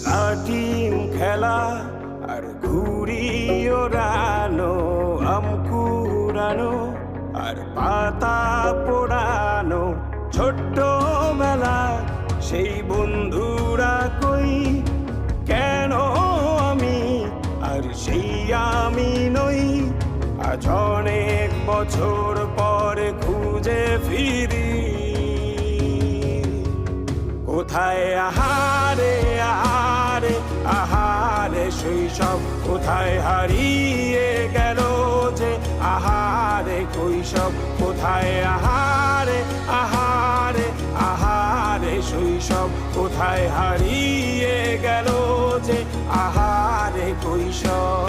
লাটিম খেলা আর ঘুড়ি ওড়ানো, আম কুড়ানো আর পাতা পোড়ানো, ছোট্টবেলা সেই বন্ধুরা কই, কেন আমি আর সেই আমি নই। আজ অনেক বছর পরে খুঁজে ফিরি, কোথায় আহারে আহারে আহারে শৈশব, কোথায় হারিয়ে গেল যে আহারে কৈশব, কোথায় আহারে আহারে আহারে শৈশব, কোথায় হারিয়ে গেল যে আহারে কৈশব।